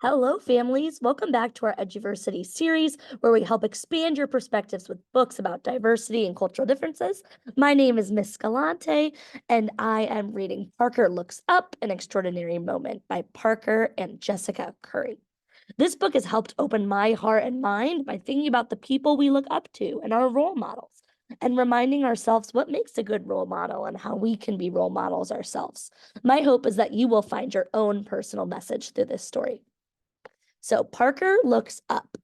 Hello, families. Welcome back to our Eduversity series, where we help expand your perspectives with books about diversity and cultural differences. My name is Miss Galante, and I am reading Parker Looks Up, An Extraordinary Moment by Parker and Jessica Curry. This book has helped open my heart and mind by thinking about the people we look up to and our role models, and reminding ourselves what makes a good role model and how we can be role models ourselves. My hope is that you will find your own personal message through this story. So Parker looks up.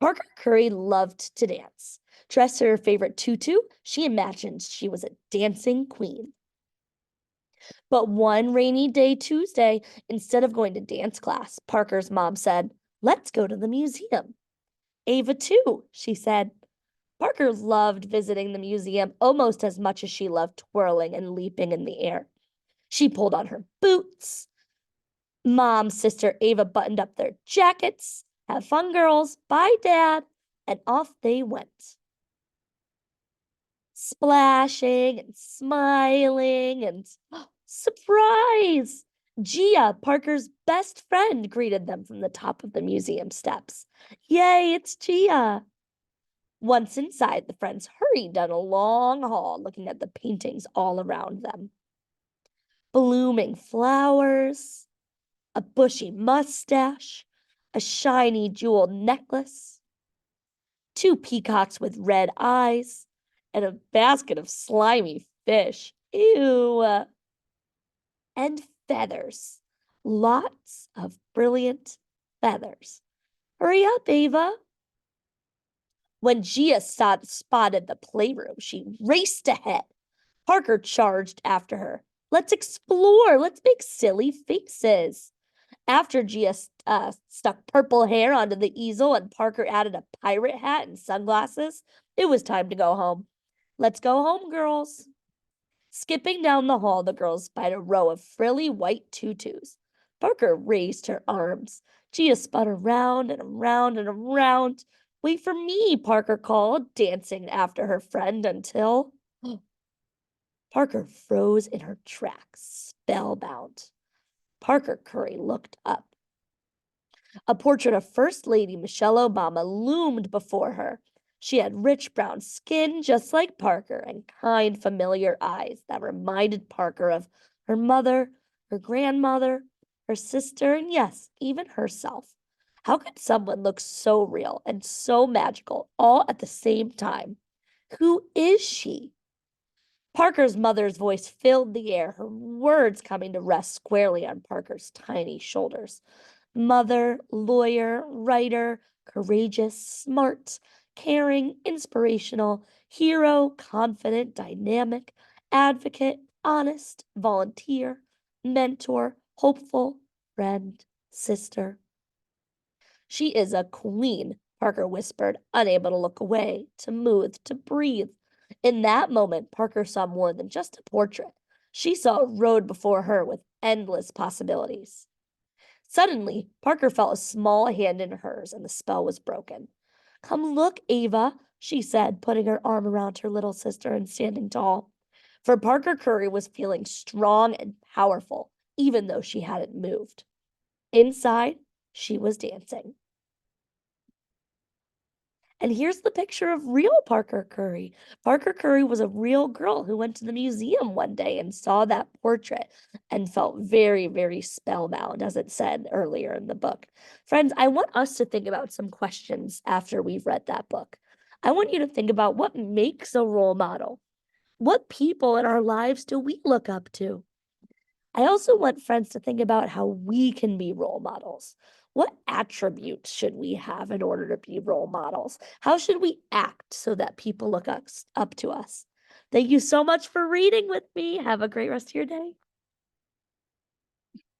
Parker Curry loved to dance. Dressed in her favorite tutu, she imagined she was a dancing queen. But one rainy day Tuesday, instead of going to dance class, Parker's mom said, "Let's go to the museum." Ava too, she said. Parker loved visiting the museum almost as much as she loved twirling and leaping in the air. She pulled on her boots. Mom, sister Ava buttoned up their jackets. "Have fun, girls. Bye, Dad." And off they went. Splashing and smiling and surprise! Gia, Parker's best friend, greeted them from the top of the museum steps. "Yay, it's Gia." Once inside, the friends hurried down a long hall looking at the paintings all around them. Blooming flowers, a bushy mustache, a shiny jeweled necklace, two peacocks with red eyes, and a basket of slimy fish. Ew. And feathers. Lots of brilliant feathers. "Hurry up, Ava." When Gia spotted the playroom, she raced ahead. Parker charged after her. "Let's explore. Let's make silly faces." After Gia stuck purple hair onto the easel and Parker added a pirate hat and sunglasses, it was time to go home. "Let's go home, girls." Skipping down the hall, the girls spied a row of frilly white tutus. Parker raised her arms. Gia spun around and around and around. "Wait for me," Parker called, dancing after her friend until Parker froze in her tracks, spellbound. Parker Curry looked up. A portrait of First Lady Michelle Obama loomed before her. She had rich brown skin, just like Parker, and kind, familiar eyes that reminded Parker of her mother, her grandmother, her sister, and yes, even herself. How could someone look so real and so magical all at the same time? Who is she? Parker's mother's voice filled the air, her words coming to rest squarely on Parker's tiny shoulders. Mother, lawyer, writer, courageous, smart, caring, inspirational, hero, confident, dynamic, advocate, honest, volunteer, mentor, hopeful, friend, sister. "She is a queen," Parker whispered, unable to look away, to move, to breathe. In that moment, Parker saw more than just a portrait. She saw a road before her with endless possibilities. Suddenly, Parker felt a small hand in hers, and the spell was broken. "Come look, Ava," she said, putting her arm around her little sister and standing tall. For Parker Curry was feeling strong and powerful, even though she hadn't moved. Inside, she was dancing. And here's the picture of real Parker Curry. Parker Curry was a real girl who went to the museum one day and saw that portrait and felt very, very spellbound, as it said earlier in the book. Friends, I want us to think about some questions after we've read that book. I want you to think about what makes a role model. What people in our lives do we look up to? I also want friends to think about how we can be role models. What attributes should we have in order to be role models? How should we act so that people look up to us? Thank you so much for reading with me. Have a great rest of your day.